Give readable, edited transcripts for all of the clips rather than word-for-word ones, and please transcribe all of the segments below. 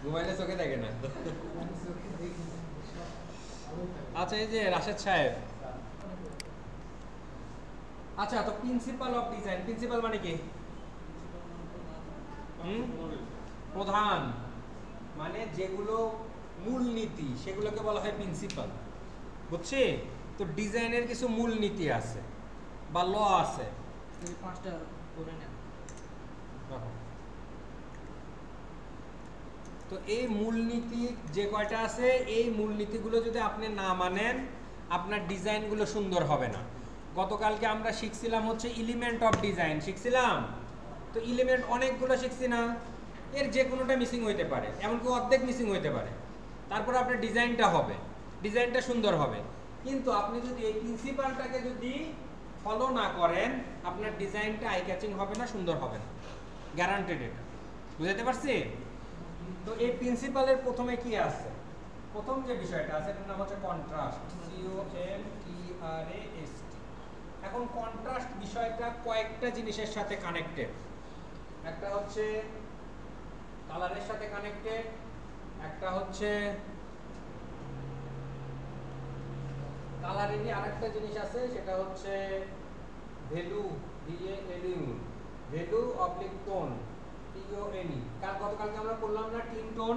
ঘুমাইলে চোখে দেখে না। আচ্ছা, এই যে রাশেদ সাহেব, আচ্ছা, তো প্রিন্সিপাল অফ ডিজাইন, প্রিন্সিপাল মানে কি? প্রধান, মানে যেগুলো মূলনীতি সেগুলোকে বলা হয় প্রিন্সিপাল, বুঝছি? তো ডিজাইনের কিছু মূলনীতি আছে বা ল আছে। তো এই মূলনীতি যে কয়টা আছে, এই মূলনীতিগুলো যদি আপনি না মানেন, আপনার ডিজাইনগুলো সুন্দর হবে না। গতকালকে আমরা শিখছিলাম হচ্ছে এলিমেন্ট অফ ডিজাইন শিখছিলাম। তো এলিমেন্ট অনেকগুলো শিখছি না, এর যে কোনোটা মিসিং হইতে পারে, এমনকি অর্ধেক মিসিং হইতে পারে, তারপর আপনার ডিজাইনটা হবে, ডিজাইনটা সুন্দর হবে। কিন্তু আপনি যদি এই প্রিন্সিপালটাকে যদি ফলো না করেন, আপনার ডিজাইনটা আই ক্যাচিং হবে না, সুন্দর হবে না, গ্যারান্টেড। এটা বুঝাতে পারছি? তো এই প্রিন্সিপালের প্রথমে কি আছে? প্রথম যে বিষয়টা আছে এটার নাম হচ্ছে কন্ট্রাস্ট, CONTRAST। এখন কন্ট্রাস্ট বিষয়টা কয়েকটা জিনিসের সাথে কানেক্টেড। একটা হচ্ছে কালারের সাথে কানেক্টেড, একটা হচ্ছে কালারেরই আরেকটা জিনিস আছে, সেটা হচ্ছে value, value oblique tone, TONE। গতকালকে আমরা করলাম না টিন টোন,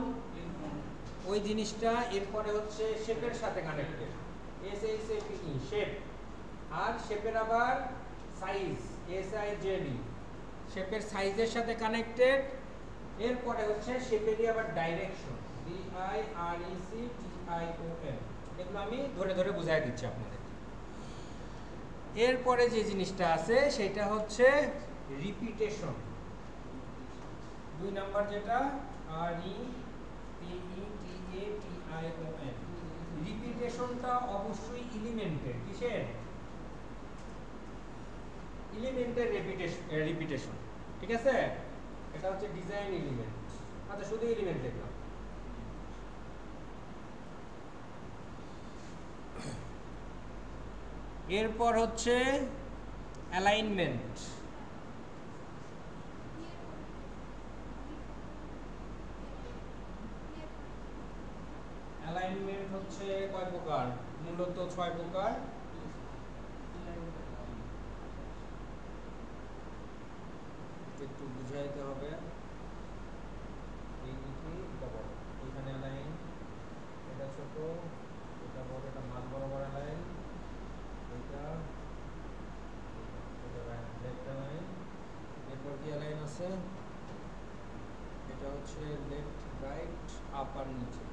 ওই জিনিসটা। এরপরে হচ্ছে শেপের সাথে কানেক্টেড, SHAPE, শেপ। আর শেপের আবার সাইজ, SIZE, শেপের সাইজের সাথে কানেক্টেড। এরপরে হচ্ছে শেপেরই আবার ডাইরেকশন, DIRECTION। এগুলো আমি ধরে ধরে বুঝাই দিচ্ছি আপনাদের। এরপরে যে জিনিসটা আছে সেটা হচ্ছে রিপিটেশন, 2 নাম্বার যেটা, REPETATION। রিপিটেশনটা অবশ্যই এলিমেন্টের, কিসের? এলিমেন্টের রিপিটেশন, ঠিক আছে? এটা হচ্ছে ডিজাইন এলিমেন্ট। আচ্ছা, শুধু এলিমেন্ট দেখলাম। এরপর হচ্ছে অ্যালাইনমেন্ট। অ্যালাইনমেন্ট হচ্ছে কয় প্রকার? মূলত 6 প্রকার। একটু বুঝাইতে হবে। এই দিকে এটা বড়, এখানে অ্যালাইন, এটা ছোট, এটা বড়, এটা মাঝ বরাবর অ্যালাইন, এটা লেফট অ্যালাইন। এরপর কি অ্যালাইন আছে? এটা হচ্ছে লেফট, রাইট, আপ আর নিচে।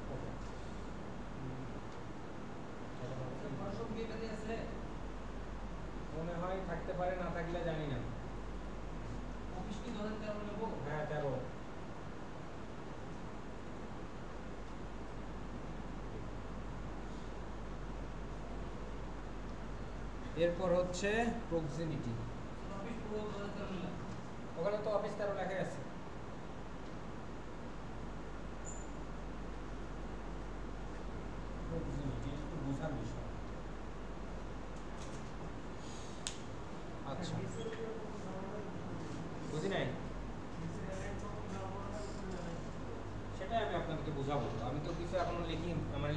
মনে হয় থাকতে পারে, না থাকলে জানি না। হ্যাঁ, 13। এরপর হচ্ছে প্রক্সিমিটি, ওখানে তো অফিস 13 লেখা আছে। প্রক্সিমিটি একটু বোঝার বিষয়। আচ্ছা, বুঝি নাই, সেটাই আমি আপনাদেরকে বোঝাবো। আমি তো কিছু এখনো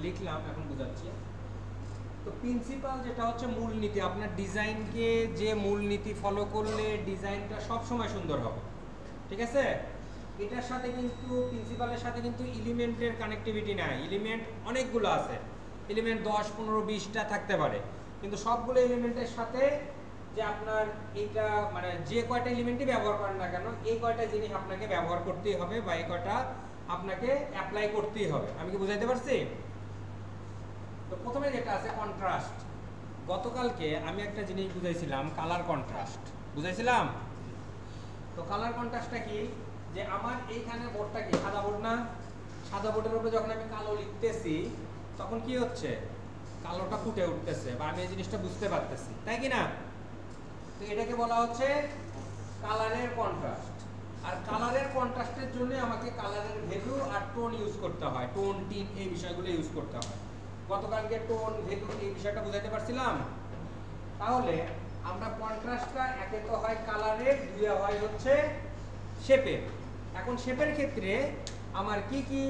লিখলাম, এখন বোঝাচ্ছি। তো প্রিন্সিপাল যেটা হচ্ছে মূলনীতি, আপনার ডিজাইনকে যে মূলনীতি ফলো করলে ডিজাইনটা সব সময় সুন্দর হবে, ঠিক আছে? এটার সাথে কিন্তু প্রিন্সিপালের সাথে কিন্তু এলিমেন্টের কানেক্টিভিটি নাই। এলিমেন্ট অনেকগুলো আছে, এলিমেন্ট 10, 15, 20টা থাকতে পারে, কিন্তু সবগুলো এলিমেন্টের সাথে যে আপনার এইটা মানে যে কয়টা এলিমেন্টই ব্যবহার করেন না কেন, এই কয়টা জিনিস আপনাকে ব্যবহার করতেই হবে বা এই কয়টা আপনাকে অ্যাপ্লাই করতেই হবে। আমি কি বুঝাইতে পারছি? তো প্রথমে যেটা আছে কন্ট্রাস্ট। গতকালকে আমি একটা জিনিস বুঝাইছিলাম, কালার কন্ট্রাস্ট বুঝাইছিলাম। তো কালার কন্ট্রাস্টটা কি? যে আমার এইখানে বোর্ডটা কি সাদা বোর্ড না? সাদা বোর্ডের উপরে যখন আমি কালো লিখতেছি তখন কি হচ্ছে? কালোটা ফুটে উঠতেছে বা আমি এই জিনিসটা বুঝতে পারতেছি, তাই কি না? তো এটাকে বলা হচ্ছে কালারের কন্ট্রাস্ট। আর কালারের কন্ট্রাস্টের জন্য আমাকে কালারের ভ্যালু আর টোন ইউজ করতে হয়, টোন, টিন, এই বিষয়গুলো ইউজ করতে হয়। গতকালকে টোন, ভ্যালু এই বিষয়টা বুঝাইতে পারছিলাম। তাহলে আমরা কন্ট্রাস্টটা একে তো হয় কালারের, দুইয়ে হয় হচ্ছে শেপের। এখন শেপের ক্ষেত্রে আমার কি কি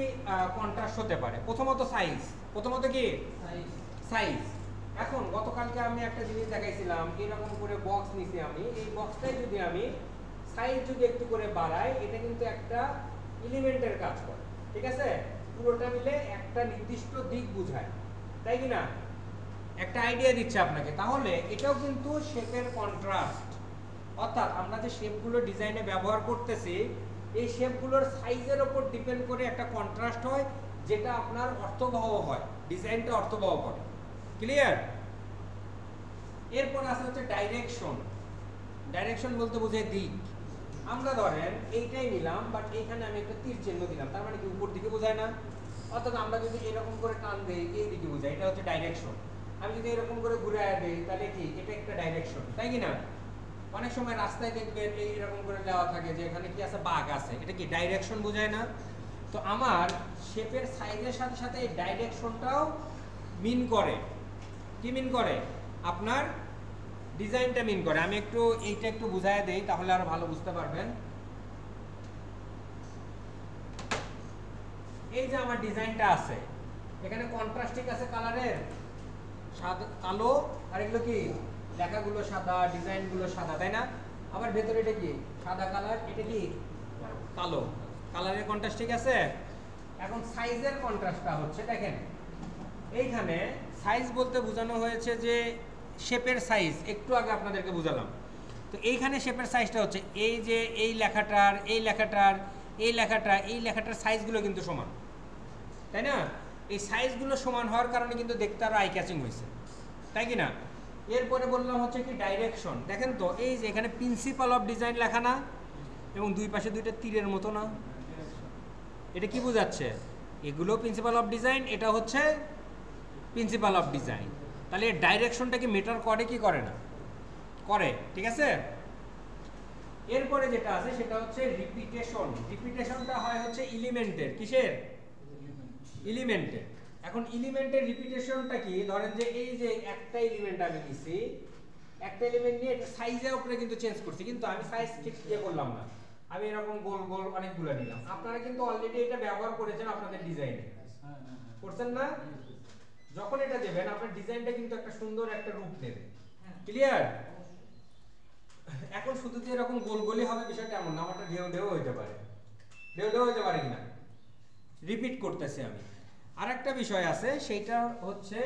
কন্ট্রাস্ট হতে পারে? প্রথমত সাইজ। প্রথমত কি সাইজ। এখন গতকালকে আমি একটা জিনিস দেখাইছিলাম, এরকম করে বক্স নিছি আমি, এই বক্সটাই যদি আমি সাইজ যদি একটু করে বাড়াই, এটা কিন্তু একটা এলিমেন্টের কাজ করে, ঠিক আছে? পুরোটা মিলে একটা নির্দিষ্ট দিক বোঝায়, তাই কি না? একটা আইডিয়া দিচ্ছে আপনাকে। তাহলে এটাও কিন্তু শেপের কন্ট্রাস্ট, অর্থাৎ আমরা যে শেপগুলো ডিজাইনে ব্যবহার করতেছি, এই শেপগুলোর সাইজের উপর ডিপেন্ড করে একটা কন্ট্রাস্ট হয়, যেটা আপনার অর্থবহ হয়, ডিজাইনটা অর্থবহ করে। ক্লিয়ার? এরপর আসে হচ্ছে ডাইরেকশন। ডাইরেকশন বলতে বোঝায় দিক। আমরা ধরেন এইটাই নিলাম, বাট এইখানে আমি একটা তীর চিহ্ন দিলাম, তার মানে কি উপর দিকে বোঝায় না? অর্থাৎ আমরা যদি এরকম করে টান দেই, এই দিকে বোঝায়, এটা হচ্ছে ডাইরেকশন। আমি যদি এরকম করে ঘুরে দেই, তাহলে কি এটা একটা ডাইরেকশন, তাই কি না? অনেক সময় রাস্তায় দেখবেন এই এরকম করে দেওয়া থাকে যে এখানে কি আছে, বাঘ আছে, এটা কি ডাইরেকশন বোঝায় না? তো আমার শেপের সাইজের সাথে সাথে এই ডাইরেকশনটাও মিন করে। কি মিন করে? আপনার ডিজাইনটা মিন করে। আমি একটু এইটা একটু বুঝায় দেই, তাহলে আরো ভালো বুঝতে পারবেন। এই যে আমার ডিজাইনটা আছে, এখানে কন্ট্রাস্টিং আছে কালারের, সাদা কালো, আর এগুলো কি লেখাগুলো সাদা, ডিজাইনগুলো সাদা, তাই না? আবার ভেতরে এটা কি সাদা কালার, এটা কি কালো, কালারের কন্ট্রাস্ট ঠিক আছে। এখন সাইজের কন্ট্রাস্টটা হচ্ছে, দেখেন এইখানে সাইজ বলতে বোঝানো হয়েছে যে শেপের সাইজ, একটু আগে আপনাদেরকে বুঝালাম। তো এইখানে শেপের সাইজটা হচ্ছে এই যে এই লেখাটার, এই লেখাটার, এই লেখাটা, এই লেখাটার সাইজগুলো কিন্তু সমান, তাই না? এই সাইজগুলো সমান হওয়ার কারণে কিন্তু দেখতে আরো আই ক্যাচিং হয়েছে, তাই কি না? এরপরে বললাম হচ্ছে কি ডাইরেকশন। দেখেন তো এই যে এখানে প্রিন্সিপাল অফ ডিজাইন লেখা না, এবং দুই পাশে দুইটা তীরের মতো না, এটা কি বোঝাচ্ছে? এগুলো প্রিন্সিপাল অফ ডিজাইন, এটা হচ্ছে প্রিন্সিপাল অফ ডিজাইন। তাহলে এর ডাইরেকশনটা কি মেটার করে কি করে না? করে, ঠিক আছে। এরপরে যেটা আছে সেটা হচ্ছে রিপিটেশন। রিপিটেশনটা হয় হচ্ছে এলিমেন্টের, কিসের? এলিমেন্টের। এখন এলিমেন্টের রিপিটেশনটা কি? ধরেন যে এই যে একটা এলিমেন্ট আমি নিছি, একটা এলিমেন্ট নিয়ে এটা সাইজের উপরে কিন্তু চেঞ্জ করছি, কিন্তু আমি সাইজ ঠিক ইয়ে করলাম না, আমি এরকম গোল গোল অনেকগুলো নিলাম। আপনারা কিন্তু অলরেডি এটা ব্যবহার করেছেন আপনাদের ডিজাইনে, করছেন না? যখন এটা দেবেন আপনার ডিজাইনটা কিন্তু একটা সুন্দর একটা রূপ নেবে। ক্লিয়ার? এখন শুধু যে এরকম গোল গোলই হবে বিষয়টা এমন না, আমারটা ঢেউ ঢেউ হইতে পারে, ঢেউ ঢেউ হইতে পারে কিনা, রিপিট করতেছি আমি। আরেকটা বিষয় আছে, সেটা হচ্ছে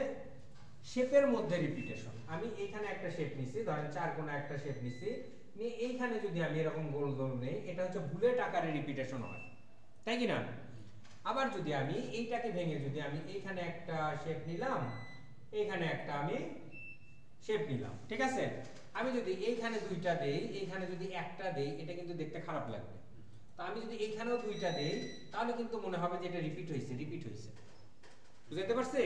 শেপের মধ্যে রিপিটেশন। আমি এইখানে একটা শেপ নিছি, ধরেন চার কোণা একটা শেপ নিছি, নিয়ে এইখানে যদি আমি এরকম গোল গোল নেই, এটা হচ্ছে বুলেট আকারে রিপিটেশন হয়, তাই কি না? আবার যদি আমি এইটাকে ভেঙে যদি আমি এইখানে একটা শেপ নিলাম, এইখানে একটা আমি শেপ নিলাম, ঠিক আছে? আমি যদি এইখানে দুইটা দেই, এইখানে যদি একটা দেই, এটা কিন্তু দেখতে খারাপ লাগবে। তো আমি যদি এইখানেও দুইটা দেই, তাহলে কিন্তু মনে হবে যে এটা রিপিট হয়েছে, রিপিট হয়েছে। বুঝতে পারছি?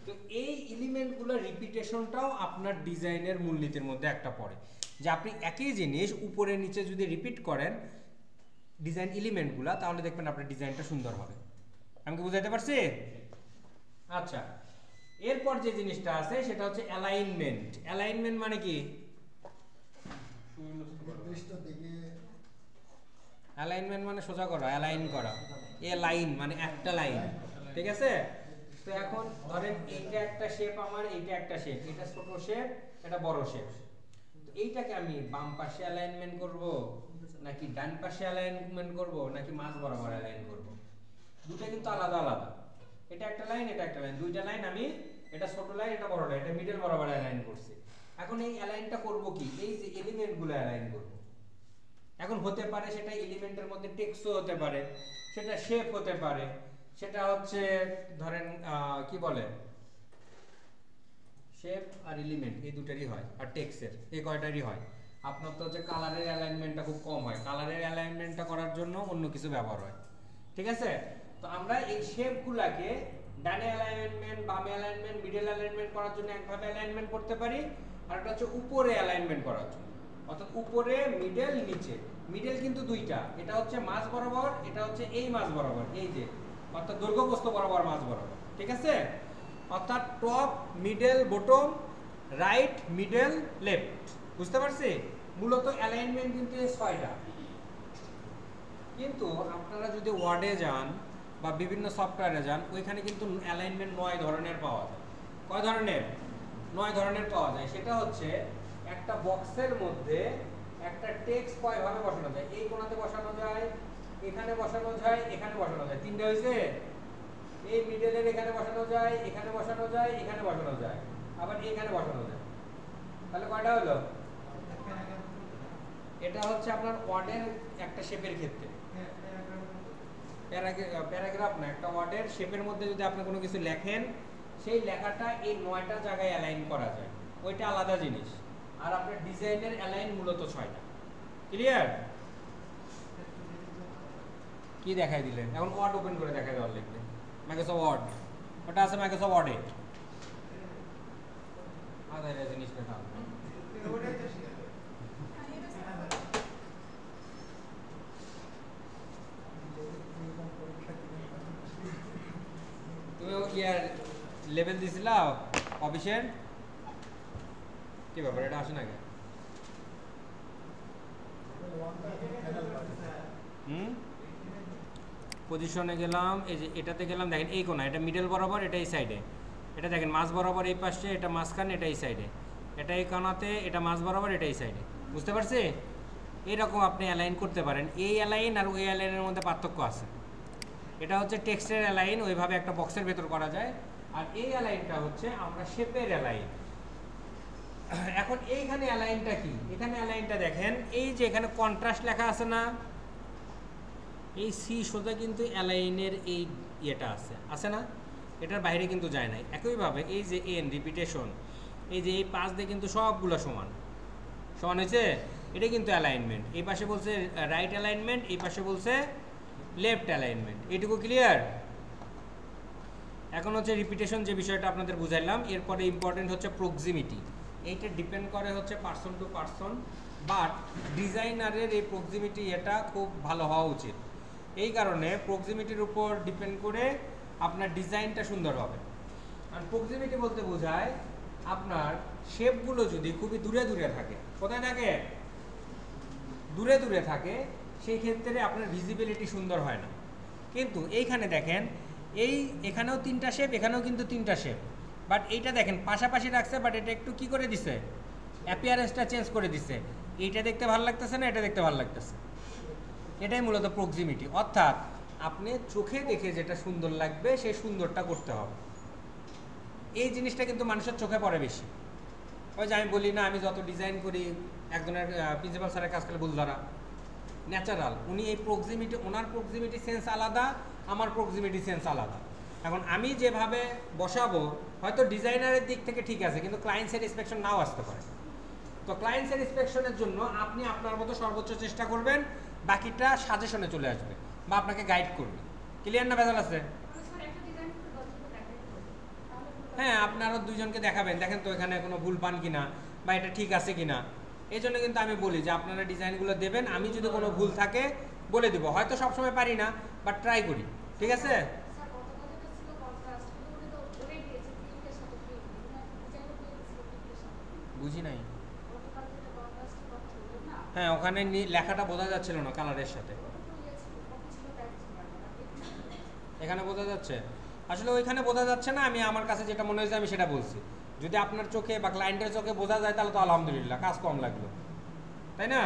তো এই এলিমেন্টগুলো রিপিটেশনটাও আপনার ডিজাইনের মূলনীতির মধ্যে একটা পড়ে, যে আপনি একই জিনিস উপরে নিচে যদি রিপিট করেন ডিজাইন এলিমেন্টগুলো, তাহলে দেখবেন আপনার ডিজাইনটা সুন্দর হবে। আমি কি বুঝাইতে পারছি? আচ্ছা, এরপর যে জিনিসটা আছে সেটা হচ্ছে অ্যালাইনমেন্ট। অ্যালাইনমেন্ট মানে কি? অ্যালাইনমেন্ট মানে সোজা করা, অ্যালাইন করা। এ লাইন মানে একটা লাইন, ঠিক আছে? তো এখন ধরেন এইটা একটা শেপ, আমার এইটা একটা শেপ, এটা ছোট শেপ, এটা বড় শেপ। তো এইটাকে আমি বাম পাশে অ্যালাইনমেন্ট করব, নাকি ডান পাশে অ্যালাইনমেন্ট করব, নাকি মাঝ বরাবর অ্যালাইন করব? দুটো কিন্তু আলাদা আলাদা। এটা একটা লাইন, এটা একটা লাইন, দুইটা লাইন আমি, এটা ছোট লাইন, এটা বড় লাইন, এটা মিডল বরাবর অ্যালাইন করছি। এখন এই অ্যালাইনটা করব কি? এই যে এলিমেন্টগুলো অ্যালাইন করব। এখন হতে পারে সেটা এলিমেন্টের মধ্যে টেক্সটও হতে পারে, সেটা শেপ হতে পারে, সেটা হচ্ছে ধরেন কি বলে, শেপ আর এলিমেন্ট এই দুটারই হয়, আর টেক্সটের এই কয়টারই হয়। আপনার তো হচ্ছে কালারের অ্যালাইনমেন্টটা খুব কম হয়, কালারের অ্যালাইনমেন্টটা করার জন্য অন্য কিছু ব্যবহার হয়, ঠিক আছে? তো আমরা এই শেপগুলোকে ডানে অ্যালাইনমেন্ট, বামে অ্যালাইনমেন্ট, মিডল অ্যালাইনমেন্ট করার জন্য একভাবে অ্যালাইনমেন্ট করতে পারি, আর একটা হচ্ছে উপরে অ্যালাইনমেন্ট করার জন্য, অর্থাৎ উপরে, মিডল, নিচে। মিডল কিন্তু দুইটা, এটা হচ্ছে মাঝ বরাবর, এটা হচ্ছে এই মাঝ বরাবর, এই যে অর্থাৎ দৈর্ঘ্য প্রস্থ বরাবর মাঝ বরাবর, ঠিক আছে? অর্থাৎ top, middle, bottom, right, middle, left, বুঝতে পারছি? মূলত অ্যালাইনমেন্ট কিন্তু এই 6টা। কিন্তু আপনারা যদি ওয়ার্ডে যান বা বিভিন্ন সফটওয়্যারে যান, ওইখানে কিন্তু অ্যালাইনমেন্ট 9 ধরনের পাওয়া যায়। কয় ধরনের? 9 ধরনের পাওয়া যায়। সেটা হচ্ছে একটা বক্সের মধ্যে একটা টেক্সট কয়ভাবে বসানো যায়। এই কোণাতে বসানো যায়, এখানে বসানো যায়, এখানে বসানো যায়। 3টা হয়েছে? এই মিডলের এখানে বসানো যায়, এখানে বসানো যায়, এখানে বসানো যায়, আবার এখানে বসানো যায়। তাহলে কয়টা হলো? এটা হচ্ছে আপনার ওয়ার্ডের একটা শেপের ক্ষেত্রে। প্যারাগ্রাফ না, একটা ওয়ার্ডের শেপের মধ্যে যদি আপনি কোনো কিছু লেখেন, সেই লেখাটা এই 9টা জায়গায় অ্যালাইন করা যায়, ওইটা আলাদা জিনিস। আর আপনার ডিজাইনের অ্যালাইন মূলত 6টা। ক্লিয়ার? কি দেখাই দিলেন? এখন ওয়ার্ড ওপেন করে দেখাই দেওয়ার লিখবে মাইক্রোসফট ওয়ার্ড। ওটা আছে মাইক্রোসফট ওয়ার্ডে। আদায় জিনিসটা না, তুমি ইয়ার লেভেল দিছিলা অফিসের? কি ব্যাপার, এটা আসে না কেন? পজিশনে গেলাম, এই যে এটাতে গেলাম, দেখেন এই কোণা, এটা মিডল বরাবর, এটা এই সাইডে। এটা দেখেন মাঝ বরাবর এই পাশে, এটা মাঝখানে, এটা এই সাইডে। এটা এই কোণাতে, এটা মাঝ বরাবর, এটা এই সাইডে। বুঝতে পারছি? এইরকম আপনি অ্যালাইন করতে পারেন। এই অ্যালাইন আর ওই অ্যালাইনের মধ্যে পার্থক্য আছে। এটা হচ্ছে টেক্সটের অ্যালাইন, ওইভাবে একটা বক্সের ভেতর করা যায়। আর এই অ্যালাইনটা হচ্ছে আমরা শেপের অ্যালাইন। এখন এইখানে অ্যালাইনটা কি? এখানে অ্যালাইনটা দেখেন, এই যে এখানে কন্ট্রাস্ট লেখা আছে না, এই সি সোজা কিন্তু অ্যালাইনের এই ইয়েটা আছে না? এটার বাইরে কিন্তু যায় নাই। একইভাবে এই যে এন রিপিটেশন, এই যে এই পাশ দিয়ে কিন্তু সবগুলো সমান সমান হয়েছে। এটা কিন্তু অ্যালাইনমেন্ট। এই পাশে বলছে রাইট অ্যালাইনমেন্ট, এই পাশে বলছে লেফট অ্যালাইনমেন্ট। এইটুকু ক্লিয়ার? এখন হচ্ছে রিপিটেশন, যে বিষয়টা আপনাদের বুঝাইলাম। এরপরে ইম্পর্টেন্ট হচ্ছে প্রক্সিমিটি। এইটা ডিপেন্ড করে হচ্ছে পার্সন টু পার্সন, বাট ডিজাইনারের এই প্রক্সিমিটি এটা খুব ভালো হওয়া উচিত। এই কারণে প্রক্সিমিটির উপর ডিপেন্ড করে আপনার ডিজাইনটা সুন্দর হবে। আর প্রক্সিমিটি বলতে বোঝায় আপনার শেপগুলো যদি খুবই দূরে দূরে থাকে। কোথায় থাকে? দূরে দূরে থাকে, সেই ক্ষেত্রে আপনার ভিজিবিলিটি সুন্দর হয় না। কিন্তু এইখানে দেখেন, এখানেও 3টা শেপ, এখানেও কিন্তু 3টা শেপ, বাট এইটা দেখেন পাশাপাশি রাখছে, বাট এটা একটু কি করে দিছে, অ্যাপিয়ারেন্সটা চেঞ্জ করে দিছে। এইটা দেখতে ভালো লাগতেছে না, এটা দেখতে ভালো লাগতেছে। এটাই মূলত প্রক্সিমিটি। অর্থাৎ আপনি চোখে দেখে যেটা সুন্দর লাগবে সেই সুন্দরটা করতে হবে। এই জিনিসটা কিন্তু মানুষের চোখে পড়ে বেশি। ওই যে আমি বলি না, আমি যত ডিজাইন করি, একজনের প্রিন্সিপাল স্যারের কাজ করলে ভুল ধরা ন্যাচারাল। উনি এই প্রক্সিমিটি, ওনার প্রক্সিমিটি সেন্স আলাদা, আমার প্রক্সিমিটি সেন্স আলাদা। এখন আমি যেভাবে বসাবো হয়তো ডিজাইনারের দিক থেকে ঠিক আছে, কিন্তু ক্লায়েন্ট স্যাটিসফ্যাকশন নাও আসতে পারে। তো ক্লায়েন্ট স্যাটিসফ্যাকশনের জন্য আপনি আপনার মতো সর্বোচ্চ চেষ্টা করবেন, বাকিটা সাজেশনে চলে আসবে বা আপনাকে গাইড করবে। ক্লিয়ার না? ভেজাল আছে? হ্যাঁ, আপনারও 2জনকে দেখাবেন, দেখেন তো এখানে কোনো ভুল পান কিনা বা এটা ঠিক আছে কিনা। এই জন্য কিন্তু আমি বলি যে আপনারা ডিজাইনগুলো দেবেন, আমি যদি কোনো ভুল থাকে বলে দিব। হয়তো সবসময় পারি না, বাট ট্রাই করি। ঠিক আছে? বুঝি নাই। হ্যাঁ, ওখানে লেখাটা বোঝা যাচ্ছিল না কালারের সাথে। এখানে বোঝা যাচ্ছে? আসলে ওইখানে বোঝা যাচ্ছে না, আমি আমার কাছে যেটা মনে হয়েছে আমি সেটা বলছি। যদি আপনার চোখে বা ক্লায়েন্টের চোখে বোঝা যায় তাহলে তো আলহামদুলিল্লাহ, কাজ কম লাগলো, তাই না?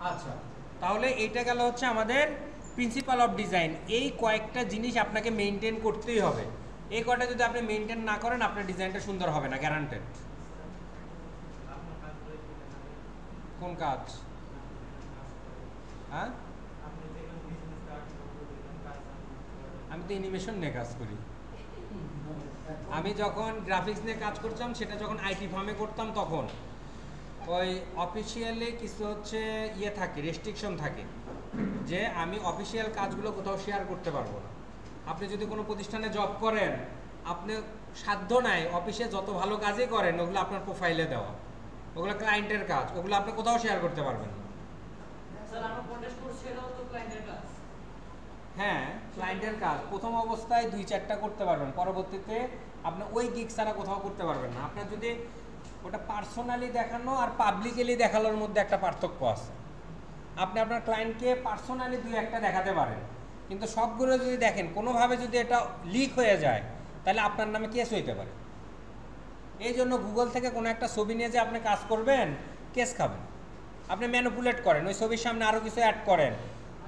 আচ্ছা, তাহলে এইটা গেল হচ্ছে আমাদের প্রিন্সিপাল অফ ডিজাইন। এই কয়েকটা জিনিস আপনাকে মেনটেন করতেই হবে। এই কয়টা যদি আপনি মেনটেন না করেন, আপনার ডিজাইনটা সুন্দর হবে না, গ্যারান্টেড। কোন কাজ? হ্যাঁ, আমি তো অ্যানিমেশন নিয়ে কাজ করি। আমি যখন গ্রাফিক্স নিয়ে কাজ করতাম, সেটা যখন আইটি ফার্মে করতাম, তখন ওই অফিসিয়ালি কিছু হচ্ছে ইয়ে থাকে, রেস্ট্রিকশন থাকে, যে আমি অফিসিয়াল কাজগুলো কোথাও শেয়ার করতে পারবো না। আপনি যদি কোনো প্রতিষ্ঠানে জব করেন, আপনি সাধ্য নাই অফিসে যত ভালো কাজই করেন ওগুলো আপনার প্রোফাইলে দেওয়া, ওগুলো ক্লায়েন্টের কাজ, ওগুলো আপনি কোথাও শেয়ার করতে পারবেন না। হ্যাঁ, ক্লায়েন্টের কাজ প্রথম অবস্থায় 2-4টা করতে পারবেন, পরবর্তীতে আপনি ওই গিগ ছাড়া কোথাও করতে পারবেন না। আপনার যদি ওটা পার্সোনালি দেখানো আর পাবলিকলি দেখানোর মধ্যে একটা পার্থক্য আছে। আপনি আপনার ক্লায়েন্টকে পার্সোনালি দুই একটা দেখাতে পারেন, কিন্তু সবগুলো যদি দেখেন কোনোভাবে যদি এটা লিক হয়ে যায় তাহলে আপনার নামে কেস হইতে পারে। এই জন্য গুগল থেকে কোনো একটা ছবি নিয়ে যে আপনি কাজ করবেন, কেস খাবেন। আপনি ম্যানিপুলেট করেন, ওই ছবির সামনে আরও কিছু অ্যাড করেন,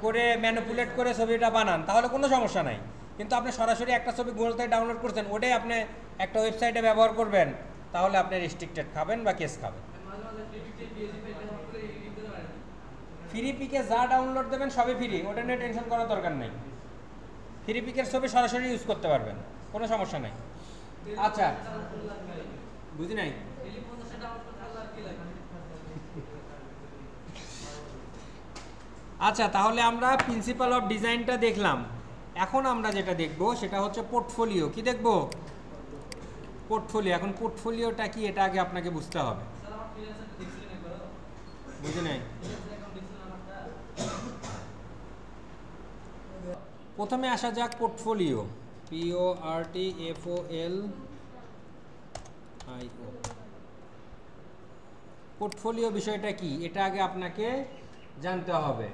করে ম্যানিপুলেট করে ছবিটা বানান, তাহলে কোনো সমস্যা নাই। কিন্তু আপনি সরাসরি একটা ছবি গুগল থেকে ডাউনলোড করছেন, ওটাই আপনি একটা ওয়েবসাইটে ব্যবহার করবেন, তাহলে আপনি রেস্ট্রিক্টেড খাবেন বা কেস খাবেন। ফ্রি পিকে যা ডাউনলোড দেবেন সবই ফ্রি, ওটা নিয়ে টেনশন করার দরকার নেই। ফ্রি পিকের ছবি সরাসরি ইউজ করতে পারবেন, কোনো সমস্যা নাই। আচ্ছা, বুঝি নাই। আচ্ছা, তাহলে আমরা প্রিন্সিপাল অফ ডিজাইনটা দেখলাম। এখন আমরা যেটা দেখব সেটা হচ্ছে পোর্টফোলিও। কি দেখব? পোর্টফোলিও। এখন পোর্টফোলিওটা কি এটা আগে আপনাকে বুঝতে হবে। বুঝি নাই। প্রথমে আসা যাক পোর্টফোলিও, PORTFOLIO। পোর্টফোলিও বিষয়টা কি এটা আগে আপনাকে জানতে হবে।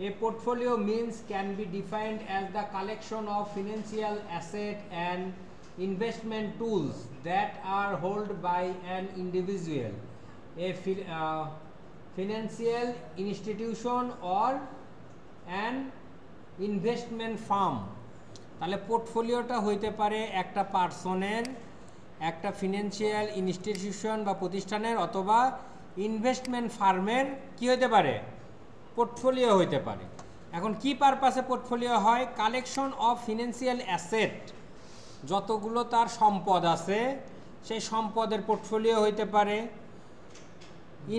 A portfolio means can be defined as the collection of financial asset and investment tools that are held by an individual, a financial institution or an investment firm। তাহলে পোর্টফোলিওটা হইতে পারে একটা পার্সনের, একটা ফিনান্সিয়াল ইনস্টিটিউশন বা প্রতিষ্ঠানের, অথবা ইনভেস্টমেন্ট ফার্মের কি হইতে পারে? পোর্টফোলিও হইতে পারে। এখন কি পারপাসে পোর্টফোলিও হয়? কালেকশন অফ ফিনান্সিয়াল অ্যাসেট, যতগুলো তার সম্পদ আছে সেই সম্পদের পোর্টফোলিও হইতে পারে।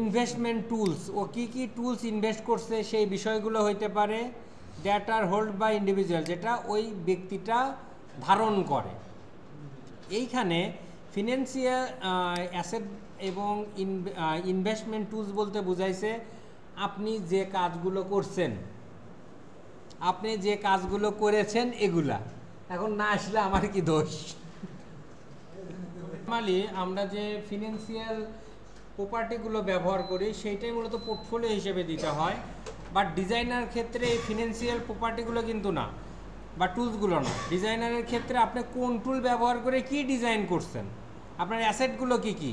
ইনভেস্টমেন্ট টুলস, ও কি কি টুলস ইনভেস্ট করছে সেই বিষয়গুলো হইতে পারে। That are hold by individual, যেটা ওই ব্যক্তিটা ধারণ করে। এইখানে ফিনান্সিয়াল অ্যাসেট এবং ইনভেস্টমেন্ট টুলস বলতে বুঝাইছে আপনি যে কাজগুলো করছেন, আপনি যে কাজগুলো করেছেন এগুলা। এখন না আসলে আমার কি দোষ? নরমালি আমরা যে ফিনান্সিয়াল প্রপার্টিগুলো ব্যবহার করি সেইটাই মূলত পোর্টফোলিও হিসেবে দিতে হয়। বাট ডিজাইনার ক্ষেত্রে এই ফিনান্সিয়াল প্রপার্টিগুলো কিন্তু না, বা টুলসগুলো না। ডিজাইনারের ক্ষেত্রে আপনি কোন টুল ব্যবহার করে কি ডিজাইন করছেন, আপনার অ্যাসেটগুলো কি কি,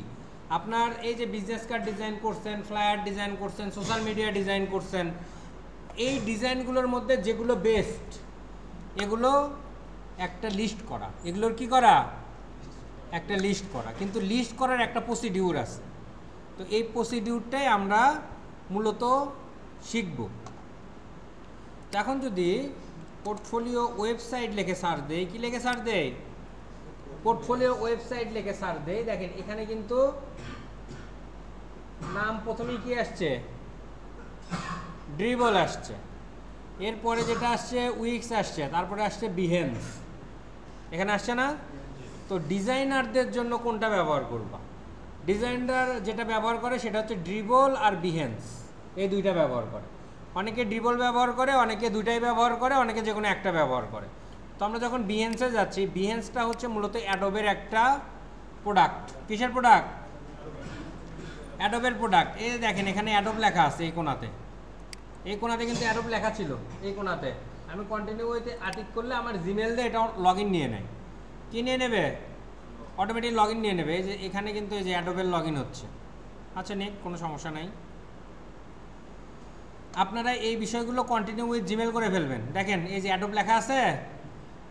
আপনার এই যে বিজনেস কার্ড ডিজাইন করছেন, ফ্লায়ার ডিজাইন করছেন, সোশ্যাল মিডিয়া ডিজাইন করছেন, এই ডিজাইনগুলোর মধ্যে যেগুলো বেস্ট এগুলো একটা লিস্ট করা। এগুলোর কি করা? একটা লিস্ট করা। কিন্তু লিস্ট করার একটা প্রসিডিউর আছে, তো এই প্রসিডিউরটাই আমরা মূলত শিখব। এখন যদি পোর্টফোলিও ওয়েবসাইট লিখে সার্চ দেই, কি লিখে সার্চ দেই? পোর্টফোলিও ওয়েবসাইট লিখে সার্চ দেই, দেখেন এখানে কিন্তু নাম প্রথমেই কি আসছে? ড্রিবল আসছে, এরপরে যেটা আসছে উইক্স আসছে, তারপরে আসছে বিহেন্স। এখানে আসছে না? তো ডিজাইনারদের জন্য কোনটা ব্যবহার করবা? ডিজাইনার যেটা ব্যবহার করে সেটা হচ্ছে ড্রিবল আর বিহেন্স, এই দুইটা ব্যবহার করে। অনেকে ড্রিবল ব্যবহার করে, অনেকে দুইটাই ব্যবহার করে, অনেকে যে কোনো একটা ব্যবহার করে। তো আমরা যখন বিহেন্সে যাচ্ছি, বিহেন্সটা হচ্ছে মূলত অ্যাডোবের একটা প্রোডাক্ট। কিসের প্রোডাক্ট? অ্যাডোবের প্রোডাক্ট। এই দেখেন এখানে অ্যাডোব লেখা আছে এই কোণাতে, এই কোণাতে কিন্তু অ্যাডোব লেখা ছিল এই কোণাতে। আমি কন্টিনিউ হইতে আটিক করলে আমার জিমেল দিয়ে এটা লগ ইন নিয়ে নেয়। কি নিয়ে নেবে? অটোমেটিক লগ ইন নিয়ে নেবে। এই যে এখানে কিন্তু এই যে অ্যাডোবের লগ ইন হচ্ছে। আচ্ছা নিক, কোনো সমস্যা নাই। আপনারা এই বিষয়গুলো কন্টিনিউ উইথ জিমেল করে ফেলবেন। দেখেন এই যে অ্যাডোব লেখা আছে,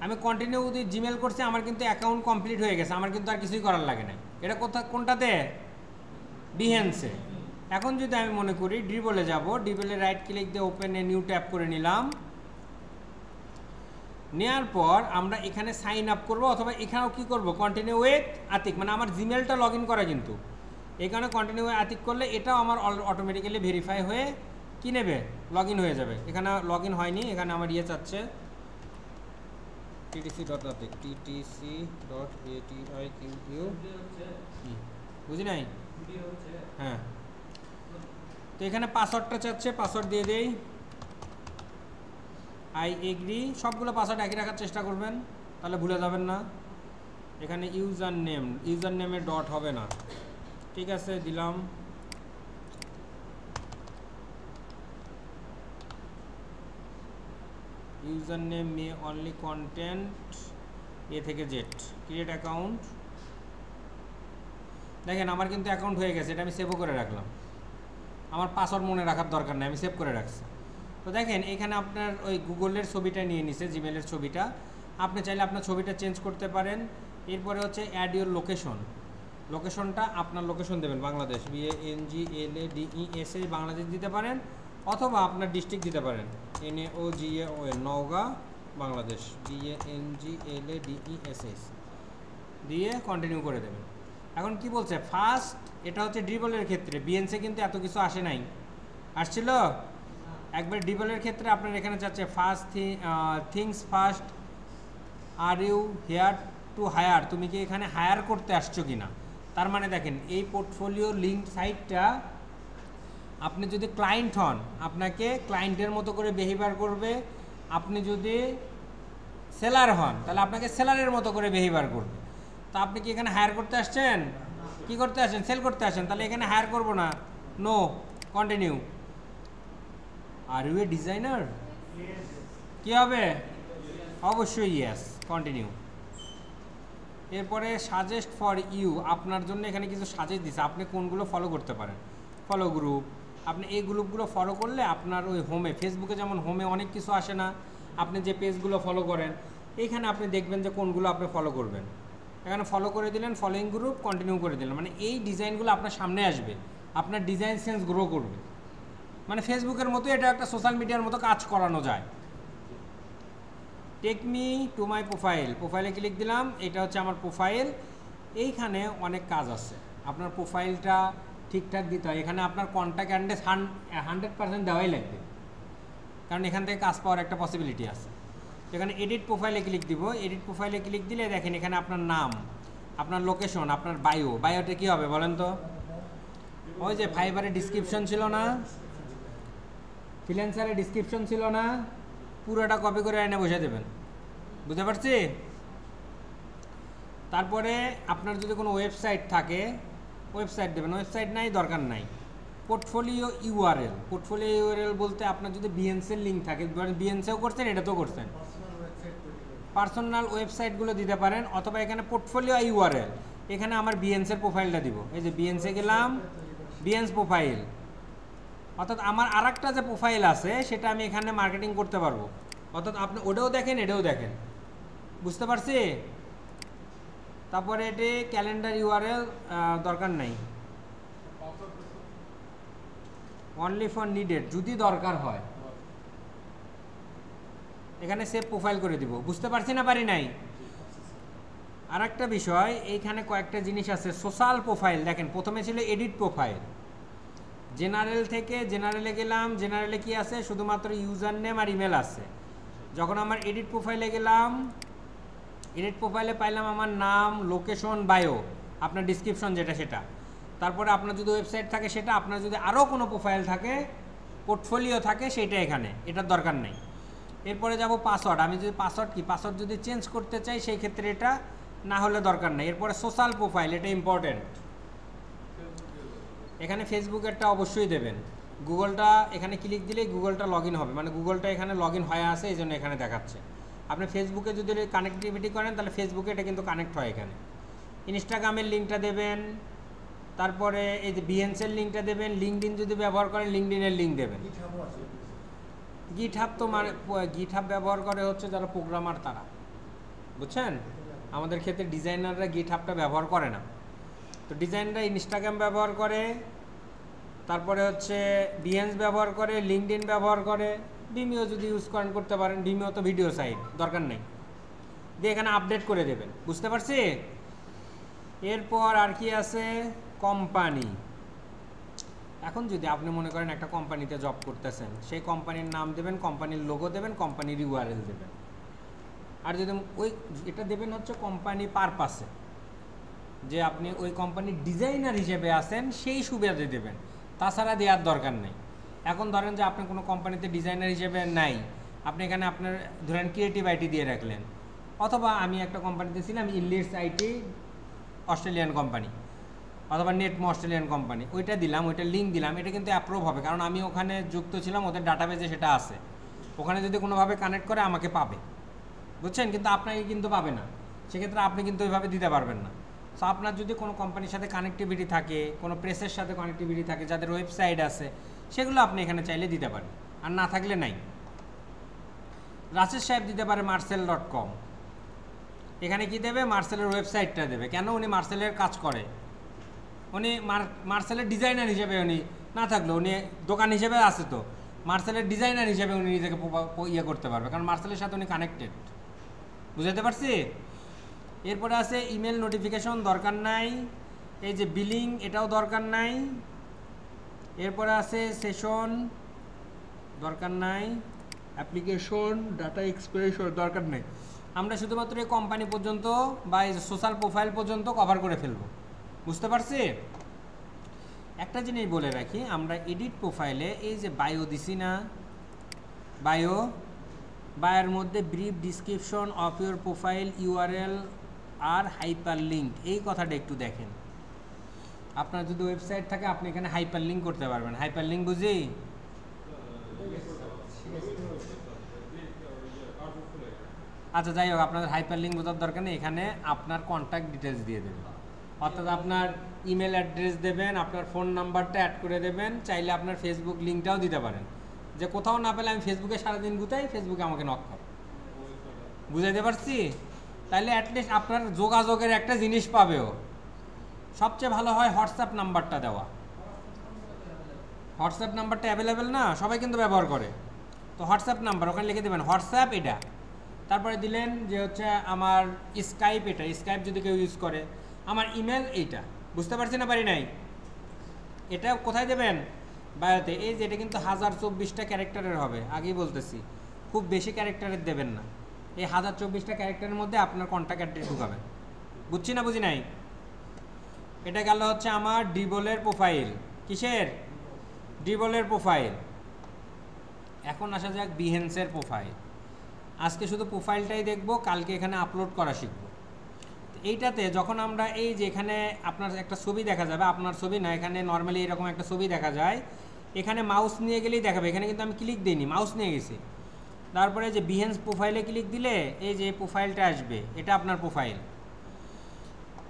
আমি কন্টিনিউ উইথ জিমেল করছি, আমার কিন্তু অ্যাকাউন্ট কমপ্লিট হয়ে গেছে, আমার কিন্তু আর কিছুই করার লাগে না। এটা কোনটাতে? বিহেন্সে। এখন যদি আমি মনে করি ড্রিবলে যাব, ড্রিবলে রাইট ক্লিক দিয়ে ওপেন এ নিউ ট্যাব করে নিলাম। নেওয়ার পর আমরা এখানে সাইন আপ করবো, অথবা এখানেও কি করব? কন্টিনিউ উইথ আতিক, মানে আমার জিমেলটা লগ ইন করা, কিন্তু এখানে কন্টিনিউ উইথ আতিক করলে এটাও আমার অটোমেটিক্যালি ভেরিফাই হয়ে কি নেবে? লগ ইন হয়ে যাবে। এখানে লগ ইন হয়নি, এখানে আমার ইয়ে চাচ্ছে ttc.atik, ttc.atiqu। বুঝি নাই? হ্যাঁ, তো এখানে পাসওয়ার্ডটা চাচ্ছে, পাসওয়ার্ড দিয়ে দেই। I agree. সবগুলো পাসওয়ার্ড একই রাখার চেষ্টা করবেন, তাহলে ভুলে যাবেন না। এখানে ইউজার নেম, ইউজার নেমে ডট হবে না, ঠিক আছে দিলাম। User name may only content এ থেকে জেড, ক্রিয়েট অ্যাকাউন্ট। দেখেন আমার কিন্তু অ্যাকাউন্ট হয়ে গেছে, এটা আমি সেভও করে রাখলাম, আমার পাসওয়ার্ড মনে রাখার দরকার নেই, আমি সেভ করে রাখছি। তো দেখেন এখানে আপনার ওই গুগলের ছবিটা নিয়ে নিছে, জিমেলের ছবিটা। আপনি চাইলে আপনার ছবিটা চেঞ্জ করতে পারেন। এরপরে হচ্ছে অ্যাড ইউর লোকেশন, লোকেশনটা আপনার লোকেশন দেবেন বাংলাদেশ, BANGLADES বাংলাদেশ দিতে পারেন, অথবা আপনার ডিস্ট্রিক্ট দিতে পারেন, NAOGAON নওগাঁ বাংলাদেশ, BANGLADES দিয়ে কন্টিনিউ করে দেবেন। এখন কি বলছে ফার্স্ট, এটা হচ্ছে ড্রিবলের ক্ষেত্রে, বিএনসি কিন্তু এত কিছু আসে নাই, আসছিল একবার ড্রিবলের ক্ষেত্রে আপনার এখানে যাচ্ছে first things first, are you here to hire, তুমি কি এখানে হায়ার করতে আসছো কিনা। তার মানে দেখেন এই পোর্টফোলিও লিঙ্ক সাইটটা আপনি যদি ক্লায়েন্ট হন আপনাকে ক্লায়েন্টের মতো করে বিহেভিয়ার করবে, আপনি যদি সেলার হন তাহলে আপনাকে সেলারের মতো করে বিহেভিয়ার করবে। তো আপনি কি এখানে হায়ার করতে আসছেন, কি করতে আসেন, সেল করতে আসেন, তাহলে এখানে হায়ার করব না, no, continue. Are you a designer, কি হবে, অবশ্যই ইয়েস, কন্টিনিউ। এরপরে সাজেস্ট ফর ইউ, আপনার জন্য এখানে কিছু সাজেস্ট দিচ্ছে, আপনি কোনগুলো ফলো করতে পারেন, ফলো গ্রুপ, আপনি এই গ্রুপগুলো ফলো করলে আপনার ওই হোমে, ফেসবুকে যেমন হোমে অনেক কিছু আসে না, আপনি যে পেজগুলো ফলো করেন এইখানে আপনি দেখবেন যে কোনগুলো আপনি ফলো করবেন, এখানে ফলো করে দিলেন, ফলোইং গ্রুপ, কন্টিনিউ করে দিলেন, মানে এই ডিজাইনগুলো আপনার সামনে আসবে, আপনার ডিজাইন সেন্স গ্রো করবে। মানে ফেসবুকের মতো এটা একটা সোশ্যাল মিডিয়ার মতো কাজ করানো যায়। Take me to my profile, প্রোফাইলে ক্লিক দিলাম, এটা হচ্ছে আমার প্রোফাইল। এইখানে অনেক কাজ আছে, আপনার প্রোফাইলটা ঠিকঠাক দিতে হয়, এখানে আপনার কন্ট্যাক্ট অ্যাড্রেস 100% দেওয়াই লাগবে, কারণ এখান থেকে কাজ পাওয়ার একটা পসিবিলিটি আছে। এখানে এডিট প্রোফাইলে ক্লিক দিব, এডিট প্রোফাইলে ক্লিক দিলে দেখেন এখানে আপনার নাম, আপনার লোকেশন, আপনার বায়ো, বায়োতে কী হবে বলেন তো, ওই যে ফাইবারে ডিসক্রিপশন ছিল না, ফ্রিল্যান্সারে ডিসক্রিপশন ছিল না, পুরোটা কপি করে এনে বসে দেবেন, বুঝতে পারছি। তারপরে আপনার যদি কোনো ওয়েবসাইট থাকে ওয়েবসাইট দেবেন, ওয়েবসাইট নাই দরকার নাই। পোর্টফোলিও ইউআরএল, পোর্টফোলিও ইউআরএল বলতে আপনার যদি বিএনসির লিঙ্ক থাকে, বিএনসিও করছেন এটাতেও করছেন, পার্সোনাল ওয়েবসাইটগুলো দিতে পারেন, অথবা এখানে পোর্টফোলিও ইউআরএল, এখানে আমার বিএনসির প্রোফাইলটা দিব, এই যে বিএনসি গেলাম, বিএনস প্রোফাইল, অর্থাৎ আমার আর একটা যে প্রোফাইল আছে সেটা আমি এখানে মার্কেটিং করতে পারবো, অর্থাৎ আপনি ওটাও দেখেন এটাও দেখেন, বুঝতে পারছি। তারপরে এটি ক্যালেন্ডার ইউআরএল দরকার নাই, অনলি ফর নিডেড, যদি দরকার হয় এখানে সেভ প্রোফাইল করে দিব, বুঝতে পারছি না পারি নাই। আর একটা বিষয় এইখানে কয়েকটা জিনিস আছে, সোশ্যাল প্রোফাইল, দেখেন প্রথমে ছিল এডিট প্রোফাইল, জেনারেল থেকে জেনারেলে গেলাম, জেনারেলে কি আছে শুধুমাত্র ইউজার নেম আর ইমেল আছে। যখন আমার এডিট প্রোফাইলে গেলাম, এডিট প্রোফাইলে পাইলাম আমার নাম, লোকেশন, বায়ো, আপনার ডিসক্রিপশন যেটা সেটা, তারপরে আপনার যদি ওয়েবসাইট থাকে সেটা, আপনার যদি আরও কোনো প্রোফাইল থাকে, পোর্টফোলিও থাকে, সেইটা এখানে, এটার দরকার নেই। এরপরে যাব পাসওয়ার্ড, আমি যদি পাসওয়ার্ড কি পাসওয়ার্ড যদি চেঞ্জ করতে চাই সেই ক্ষেত্রে এটা, না হলে দরকার নেই। এরপরে সোশ্যাল প্রোফাইল, এটা ইম্পর্টেন্ট, এখানে ফেসবুকেরটা অবশ্যই দেবেন, গুগলটা এখানে ক্লিক দিলেই গুগলটা লগ ইন হবে, মানে গুগলটা এখানে লগ ইন হয়ে আছে এই জন্য এখানে দেখাচ্ছে। আপনি ফেসবুকে যদি কানেক্টিভিটি করেন তাহলে ফেসবুকে এটা কিন্তু কানেক্ট হয় এখানে। ইনস্টাগ্রামের লিঙ্কটা দেবেন, তারপরে এই যে বিএনসের লিঙ্কটা দেবেন, লিঙ্কডিন যদি ব্যবহার করেন লিঙ্কডিনের লিঙ্ক দেবেন। গিটহাব তো মানে গিটহাব ব্যবহার করে হচ্ছে যারা প্রোগ্রামার তারা, বুঝছেন, আমাদের ক্ষেত্রে ডিজাইনাররা গিটহাবটা ব্যবহার করে না, তো ডিজাইনাররা ইনস্টাগ্রাম ব্যবহার করে, তারপরে হচ্ছে বিহেন্স ব্যবহার করে, লিঙ্কডিন ব্যবহার করে, ভিমিও যদি ইউজ করেন করতে পারেন, ভিমিও তো ভিডিও সাইট, দরকার নেই, দিয়ে এখানে আপডেট করে দেবেন, বুঝতে পারছি। এরপর আর কি আছে, কোম্পানি, এখন যদি আপনি মনে করেন একটা কোম্পানিতে জব করতেছেন, সেই কোম্পানির নাম দেবেন, কোম্পানির লোগো দেবেন, কোম্পানির ইউআরএল দেবেন, আর যদি ওই এটা দেবেন হচ্ছে কোম্পানি পারপাসে, যে আপনি ওই কোম্পানির ডিজাইনার হিসেবে আছেন সেই সুবিধা দেবেন, তাছাড়া দেওয়ার দরকার নেই। এখন ধরেন যে আপনি কোনো কোম্পানিতে ডিজাইনার হিসেবে নাই, আপনি এখানে আপনার ধরেন ক্রিয়েটিভ আইটি দিয়ে রাখলেন, অথবা আমি একটা কোম্পানিতে ছিলাম ইলিটস আইটি, অস্ট্রেলিয়ান কোম্পানি, অথবা নেটমো অস্ট্রেলিয়ান কোম্পানি, ওইটা দিলাম, ওইটা লিঙ্ক দিলাম, এটা কিন্তু অ্যাপ্রুভ হবে, কারণ আমি ওখানে যুক্ত ছিলাম, ওদের ডাটাবেজে সেটা আছে। ওখানে যদি কোনোভাবে কানেক্ট করে আমাকে পাবে, বুঝছেন? কিন্তু আপনাকে কিন্তু পাবে না, সেক্ষেত্রে আপনি কিন্তু ওইভাবে দিতে পারবেন না। সো আপনার যদি কোনো কোম্পানির সাথে কানেক্টিভিটি থাকে, কোনো প্রেসের সাথে কানেক্টিভিটি থাকে, যাদের ওয়েবসাইট আছে, সেগুলো আপনি এখানে চাইলে দিতে পারেন, আর না থাকলে নাই। রাশেদ সাহেব দিতে পারে marcel.com, এখানে কি দেবে? মার্সেলের ওয়েবসাইটটা দেবে। কেন? উনি মার্সেলের কাজ করে, উনি মার্সেলের ডিজাইনার হিসেবে উনি না থাকলেও উনি দোকান হিসেবে আছে, তো মার্সেলের ডিজাইনার হিসেবে উনি নিজেকে ইয়ে করতে পারবে, কারণ মার্সেলের সাথে উনি কানেক্টেড। বুঝাতে পারছি? এরপরে আছে ইমেল নোটিফিকেশন, দরকার নাই। এই যে বিলিং, এটাও দরকার নাই। এরপরে আছে সেশন, দরকার নাই। অ্যাপ্লিকেশন, ডাটা এক্সপ্রেশন, দরকার নেই। আমরা শুধুমাত্র এই কোম্পানি পর্যন্ত বা এই সোশ্যাল প্রোফাইল পর্যন্ত কভার করে ফেলবো। বুঝতে পারছি? একটা জিনিস বলে রাখি, আমরা এডিট প্রোফাইলে এই যে বায়ো দিছি না, বায়োর মধ্যে brief description of your profile, URL আর হাইপার লিঙ্ক, এই কথাটা একটু দেখেন। আপনার যদি ওয়েবসাইট থাকে আপনি এখানে হাইপার লিঙ্ক করতে পারবেন। হাইপার লিঙ্ক বুঝি? আচ্ছা, যাই হোক, আপনাদের হাইপার লিঙ্ক বোঝার দরকার নেই। এখানে আপনার কন্ট্যাক্ট ডিটেলস দিয়ে দেবেন, অর্থাৎ আপনার ইমেল অ্যাড্রেস দেবেন, আপনার ফোন নাম্বারটা অ্যাড করে দেবেন, চাইলে আপনার ফেসবুক লিঙ্কটাও দিতে পারেন, যে কোথাও না পেলে আমি ফেসবুকে সারাদিন গুতাই, ফেসবুকে আমাকে নক করো। বুঝাইতে পারছি? তাইলে অ্যাটলিস্ট আপনার যোগাযোগের একটা জিনিস পাবেও। সবচেয়ে ভালো হয় হোয়াটসঅ্যাপ নাম্বারটা দেওয়া। হোয়াটসঅ্যাপ নাম্বারটা অ্যাভেলেবেল না, সবাই কিন্তু ব্যবহার করে, তো হোয়াটসঅ্যাপ নাম্বার ওখানে লিখে দেবেন হোয়াটসঅ্যাপ এটা, তারপরে দিলেন যে হচ্ছে আমার স্কাইপ, এটা স্কাইপ যদি কেউ ইউজ করে, আমার ইমেল এইটা। বুঝতে পারছি না? পারি নাই? এটা কোথায় দেবেন? বায়োতে। এই যে এটা কিন্তু 1024টা ক্যারেক্টারের হবে, আগেই বলতেছি, খুব বেশি ক্যারেক্টারের দেবেন না। এই 1024টা ক্যারেক্টারের মধ্যে আপনার কন্ট্যাক্ট অ্যাড্রেস ঢুকাবেন। বুঝছি না বুঝি নাই? এটা গেল হচ্ছে আমার ড্রিবলের প্রোফাইল। কিসের? ড্রিবলের প্রোফাইল। এখন আসা যাক বিহেন্সের প্রোফাইল। আজকে শুধু প্রোফাইলটাই দেখব, কালকে এখানে আপলোড করা শিখব। এইটাতে যখন আমরা এই যে এখানে আপনার একটা ছবি দেখা যাবে, আপনার ছবি না, এখানে নর্মালি এরকম একটা ছবি দেখা যায়, এখানে মাউস নিয়ে গেলেই দেখাবে। এখানে কিন্তু আমি ক্লিক দিইনি, মাউস নিয়ে গেছি। তারপরে যে বিহেন্স প্রোফাইলে ক্লিক দিলে এই যে প্রোফাইলটা আসবে, এটা আপনার প্রোফাইল।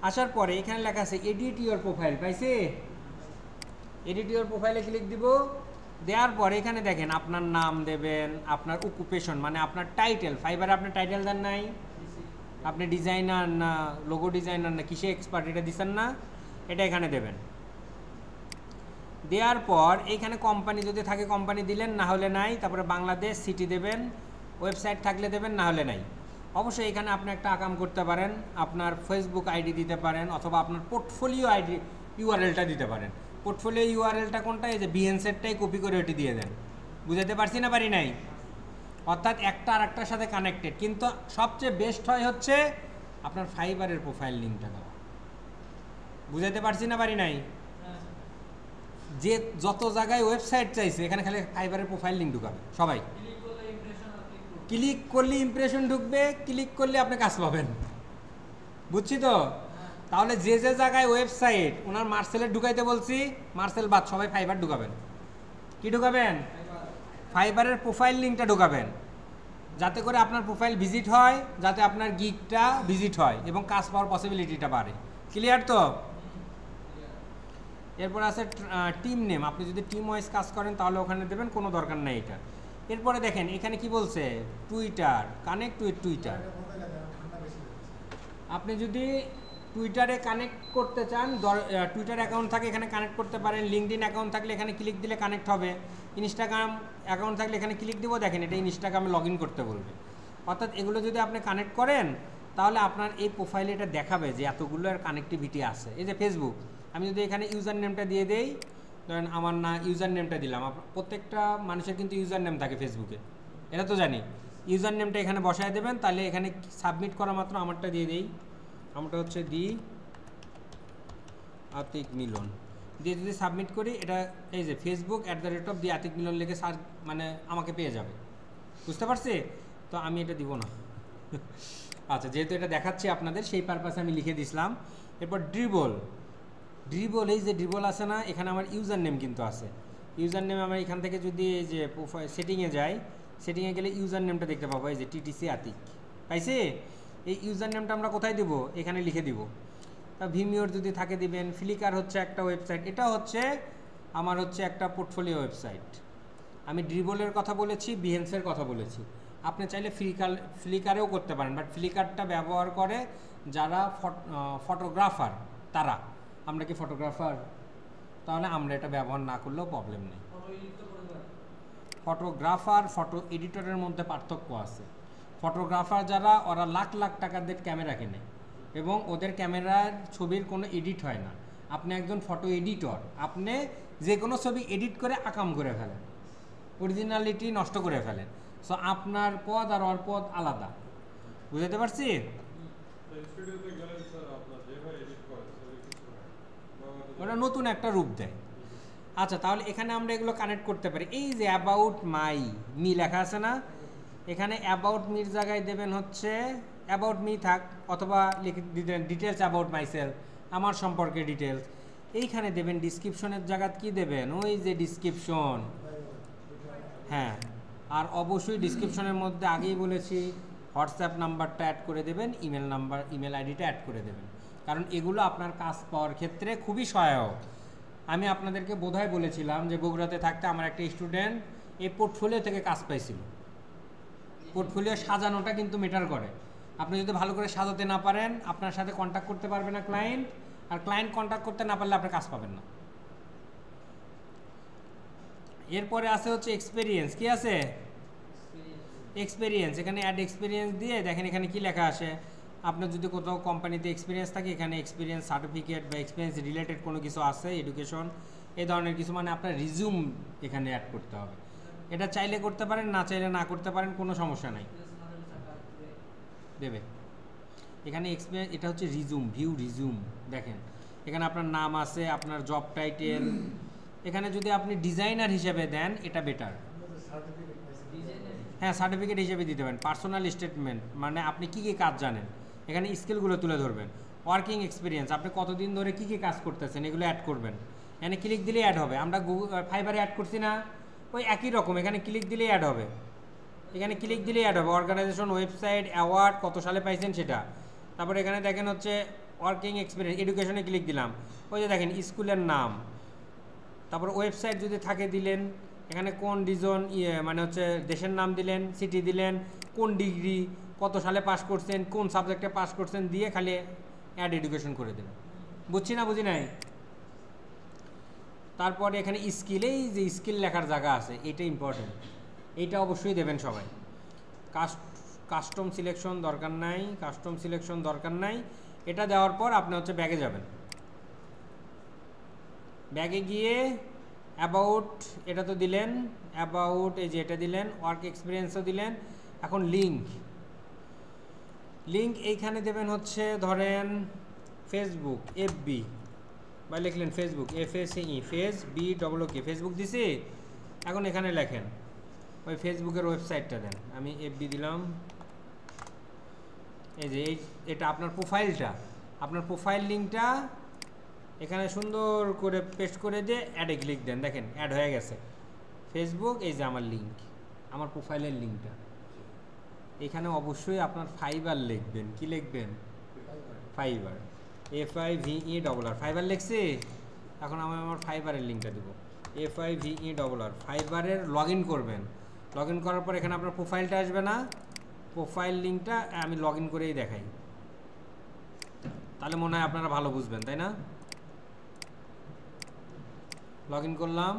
আসার পরে এখানে লেখা আছে এডিট ইউর প্রোফাইল, পাইছে? এডিট ইউর প্রোফাইলে ক্লিক দিব। দেওয়ার পরে এখানে দেখেন আপনার নাম দেবেন, আপনার অকুপেশন মানে আপনার টাইটেল। ফাইবারে আপনার টাইটেল দেন নাই? আপনি ডিজাইনার না লোগো ডিজাইনার না কিসে এক্সপার্ট, এটা দিচ্ছেন না, এটা এখানে দেবেন। দেওয়ার পর এখানে কোম্পানি যদি থাকে কোম্পানি দিলেন, না হলে নাই। তারপরে বাংলাদেশ সিটি দেবেন, ওয়েবসাইট থাকলে দেবেন, না হলে নাই। অবশ্যই এখানে আপনি একটা আকাম করতে পারেন, আপনার ফেসবুক আইডি দিতে পারেন, অথবা আপনার পোর্টফোলিও আইডি ইউআরএলটা দিতে পারেন। পোর্টফোলিও ইউআরএলটা কোনটা? এই যে বিহেন্সেরটাই কপি করে ওটি দিয়ে দেন। বুঝাতে পারছি না পারি নাই? অর্থাৎ একটা আর একটার সাথে কানেক্টেড। কিন্তু সবচেয়ে বেস্ট হয় হচ্ছে আপনার ফাইবারের প্রোফাইল লিঙ্কটা দেওয়া। বুঝাতে পারছি না পারি নাই? যে যত জায়গায় ওয়েবসাইট চাইছে এখানে খালি ফাইবারের প্রোফাইল লিঙ্ক ঢুকাবে সবাই। ক্লিক করলে ইমপ্রেশন ঢুকবে, ক্লিক করলে আপনি কাজ পাবেন। বুঝছি তো? তাহলে যে যে জায়গায় ওয়েবসাইট ওনার মার্সেলের ঢুকাইতে বলছি, মার্সেল বাদ সবাই ফাইবার ঢুকাবেন। কি ঢুকাবেন? ফাইবারের প্রোফাইল লিঙ্কটা ঢুকাবেন, যাতে করে আপনার প্রোফাইল ভিজিট হয়, যাতে আপনার গিগটা ভিজিট হয় এবং কাজ পাওয়ার পসিবিলিটিটা বাড়ে। ক্লিয়ার তো? এরপর আছে টিম নেম। আপনি যদি টিম ওয়াইজ কাজ করেন তাহলে ওখানে দেবেন, কোনো দরকার নেই এটা। এরপরে দেখেন এখানে কি বলছে, টুইটার, কানেক্ট উইথ টুইটার। আপনি যদি টুইটারে কানেক্ট করতে চান, টুইটার অ্যাকাউন্ট থাকে এখানে কানেক্ট করতে পারেন। লিঙ্কডইন অ্যাকাউন্ট থাকলে এখানে ক্লিক দিলে কানেক্ট হবে। ইনস্টাগ্রাম অ্যাকাউন্ট থাকলে এখানে ক্লিক দিব, দেখেন এটা ইনস্টাগ্রামে লগ ইন করতে বলবে। অর্থাৎ এগুলো যদি আপনি কানেক্ট করেন তাহলে আপনার এই প্রোফাইলে এটা দেখাবে যে এতগুলো আর কানেক্টিভিটি আছে। এই যে ফেসবুক, আমি যদি এখানে ইউজার নেমটা দিয়ে দেই, ধরেন আমার না ইউজার নেমটা দিলাম। প্রত্যেকটা মানুষের কিন্তু ইউজার নেম থাকে ফেসবুকে, এটা তো জানি। ইউজার নেমটা এখানে বসায় দেবেন, তাহলে এখানে সাবমিট করা মাত্র আমারটা দিয়ে দেই। আমারটা হচ্ছে দি আতিক মিলন দিয়ে যদি সাবমিট করি, এটা এই যে ফেসবুক @দি আতিক মিলন লিখে সার্চ মানে আমাকে পেয়ে যাবে। বুঝতে পারছি তো? আমি এটা দিব না। আচ্ছা, যেহেতু এটা দেখাচ্ছি আপনাদের সেই পারপাসে আমি লিখে দিছিলাম। এরপর ড্রিবল, ড্রিবল, এই যে ড্রিবল আছে না, এখানে আমার ইউজার নেম কিন্তু আছে। ইউজার নেম আমরা এখান থেকে যদি এই যে প্রোফাইল সেটিংয়ে যাই, সেটিংয়ে গেলে ইউজার নেমটা দেখতে পাবো, এই যে টিটিসি আতিক পাইছে। এই ইউজার নেমটা আমরা কোথায় দিব, এখানে লিখে দিব। তা ভিমিওর যদি থাকে দিবেন। ফ্লিকার হচ্ছে একটা ওয়েবসাইট, এটা হচ্ছে আমার হচ্ছে একটা পোর্টফোলিও ওয়েবসাইট। আমি ড্রিবলের কথা বলেছি, বিহেন্সের কথা বলেছি। আপনি চাইলে ফ্লিকারেও করতে পারেন, বাট ফ্লিকারটা ব্যবহার করে যারা ফটোগ্রাফার তারা। আমরা কি ফটোগ্রাফার? তাহলে আমরা এটা ব্যবহার না করলেও প্রবলেম নেই। ফটোগ্রাফার ফটো এডিটরের মধ্যে পার্থক্য আছে। ফটোগ্রাফার যারা, ওরা লাখ লাখ টাকা দিয়ে ক্যামেরা কেনে এবং ওদের ক্যামেরার ছবির কোনো এডিট হয় না। আপনি একজন ফটো এডিটর, আপনি যে কোনো ছবি এডিট করে আকাম করে ফেলেন, অরিজিনালিটি নষ্ট করে ফেলেন। সো আপনার পদ আর ওর পদ আলাদা, বুঝতে পারছি? ওরা নতুন একটা রূপ দেয়। আচ্ছা, তাহলে এখানে আমরা এগুলো কানেক্ট করতে পারি। এই যে অ্যাবাউট মাই মি লেখা আছে না, এখানে অ্যাবাউট মির জায়গায় দেবেন হচ্ছে অ্যাবাউট মি থাক, অথবা লিখে দিতেন ডিটেলস অ্যাবাউট মাইসেলফ, আমার সম্পর্কে ডিটেলস। এইখানে দেবেন ডিসক্রিপশনের জায়গায় কি দেবেন, ওই যে ডিসক্রিপশন। হ্যাঁ, আর অবশ্যই ডিসক্রিপশনের মধ্যে আগেই বলেছি হোয়াটসঅ্যাপ নাম্বারটা অ্যাড করে দেবেন, ইমেল নাম্বার, ইমেল আইডিটা অ্যাড করে দেবেন, কারণ এগুলো আপনার কাজ পাওয়ার ক্ষেত্রে খুবই সহায়ক। আমি আপনাদেরকে বোধহয় বলেছিলাম যে বগুড়াতে থাকতে আমার একটা স্টুডেন্ট এই পোর্টফোলিও থেকে কাজ পাইছিল। পোর্টফোলিও সাজানোটা কিন্তু ম্যাটার করে। আপনি যদি ভালো করে সাজাতে না পারেন, আপনার সাথে কন্ট্যাক্ট করতে পারবে না ক্লায়েন্ট, আর ক্লায়েন্ট কন্ট্যাক্ট করতে না পারলে আপনি কাজ পাবেন না। এরপরে আছে হচ্ছে এক্সপেরিয়েন্স। কি আছে? এক্সপেরিয়েন্স। এখানে অ্যাড এক্সপেরিয়েন্স দিয়ে দেখেন এখানে কি লেখা আসে। আপনার যদি কোথাও কোম্পানিতে এক্সপিরিয়েন্স থাকে, এখানে এক্সপিরিয়েন্স সার্টিফিকেট বা এক্সপিরিয়েন্স রিলেটেড কোনো কিছু আছে, এডুকেশন এই ধরনের কিছু, মানে আপনার রিজিউম এখানে অ্যাড করতে হবে। এটা চাইলে করতে পারেন, না চাইলে না করতে পারেন, কোনো সমস্যা নাই, দেবে। এখানে এক্সপিরিয়েন্স, এটা হচ্ছে রিজিউম, ভিউ রিজিউম। দেখেন এখানে আপনার নাম আছে, আপনার জব টাইটেল। এখানে যদি আপনি ডিজাইনার হিসেবে দেন এটা বেটার। হ্যাঁ, সার্টিফিকেট হিসেবে দিতে পারেন। পার্সোনাল স্টেটমেন্ট, মানে আপনি কী কী কাজ জানেন, এখানে স্কিলগুলো তুলে ধরবেন। ওয়ার্কিং এক্সপিরিয়েন্স, আপনি কতদিন ধরে কী কী কাজ করতেছেন এগুলো অ্যাড করবেন। এখানে ক্লিক দিলেই অ্যাড হবে। আমরা ফাইবারে অ্যাড করছি না, ওই একই রকম, এখানে ক্লিক দিলেই অ্যাড হবে। এখানে ক্লিক দিলেই অ্যাড হবে। অর্গানাইজেশন, ওয়েবসাইট, অ্যাওয়ার্ড, কত সালে পাইছেন সেটা। তারপর এখানে দেখেন হচ্ছে ওয়ার্কিং এক্সপিরিয়েন্স, এডুকেশনে ক্লিক দিলাম, ওই যে দেখেন স্কুলের নাম। তারপর ওয়েবসাইট যদি থাকে দিলেন, এখানে কোন রিজন মানে হচ্ছে দেশের নাম দিলেন, সিটি দিলেন, কোন ডিগ্রি, কত সালে পাস করছেন, কোন সাবজেক্টে পাস করছেন, দিয়ে খালি অ্যাড এডুকেশন করে দেবেন। বুঝছি না, বুঝি নাই? তারপরে এখানে স্কিল, এই যে স্কিল লেখার জায়গা আছে, এটা ইম্পর্টেন্ট, এইটা অবশ্যই দেবেন সবাই। কাস্টম সিলেকশন দরকার নাই, কাস্টম সিলেকশন দরকার নাই। এটা দেওয়ার পর আপনি হচ্ছে ব্যাগে যাবেন। ব্যাগে গিয়ে অ্যাবাউট এটা তো দিলেন, অ্যাবাউট এই যে এটা দিলেন, ওয়ার্ক এক্সপিরিয়েন্সও দিলেন। এখন লিঙ্ক, লিঙ্ক এইখানে দেবেন হচ্ছে ধরেন ফেসবুক, এফবি, বা লিখলেন Facebook, FACE, face BOOK, Facebook দিছি। এখন এখানে লেখেন ওই ফেসবুকের ওয়েবসাইটটা দেন। আমি FB দিলাম। এই যে এটা আপনার প্রোফাইলটা, আপনার প্রোফাইল লিঙ্কটা এখানে সুন্দর করে পেস্ট করে দিয়ে অ্যাডে ক্লিক দেন। দেখেন অ্যাড হয়ে গেছে ফেসবুক। এই যে আমার লিঙ্ক, আমার প্রোফাইলের লিঙ্কটা। এখানে অবশ্যই আপনার ফাইবার লিখবেন। কি লিখবেন? ফাইবার, FIVER, ফাইবার লিখছি। এখন আমি আমার ফাইবারের লিঙ্কটা দেবো, FIVER। ফাইবারের লগ ইন করবেন। লগ ইন করার পর এখানে আপনার প্রোফাইলটা আসবে না, প্রোফাইল লিঙ্কটা আমি লগ ইন করেই দেখাই, তাহলে মনে হয় আপনারা ভালো বুঝবেন, তাই না? লগ ইন করলাম।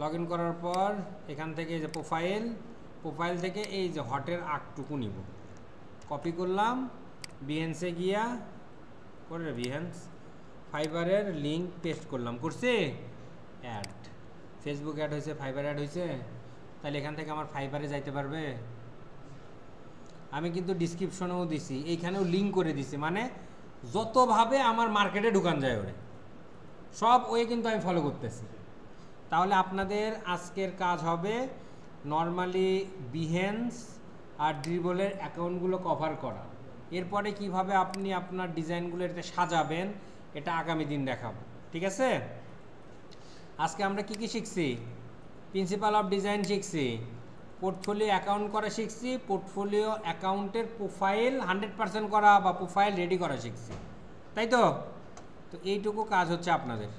লগ ইন করার পর এখান থেকে এই যে প্রোফাইল থেকে এই যে হটের আগটুকু নিব, কপি করলাম, বিহেন্সে গিয়া করে বিহেন্স ফাইবারের লিঙ্ক পেস্ট করলাম, করছে অ্যাড। ফেসবুক অ্যাড হয়েছে, ফাইবার অ্যাড হয়েছে, তাহলে এখান থেকে আমার ফাইবারে যাইতে পারবে। আমি কিন্তু ডিসক্রিপশনেও দিছি, এইখানেও লিঙ্ক করে দিছি, মানে যতভাবে আমার মার্কেটে ঢুকান যায় ওরে সব ওয়ে কিন্তু আমি ফলো করতেছি। তাহলে আপনাদের আজকের কাজ হবে নর্মালি বিহেন্স আর ড্রিবলের অ্যাকাউন্টগুলো কভার করা। এরপরে কিভাবে আপনি আপনার ডিজাইনগুলো এতে সাজাবেন এটা আগামী দিন দেখাবো। ঠিক আছে, আজকে আমরা কি কি শিখছি? প্রিন্সিপাল অফ ডিজাইন শিখছি, পোর্টফোলিও অ্যাকাউন্ট করা শিখছি, পোর্টফোলিও অ্যাকাউন্টের প্রোফাইল 100% করা বা প্রোফাইল রেডি করা শিখছি, তাই তো? তো এইটুকু কাজ হচ্ছে আপনাদের।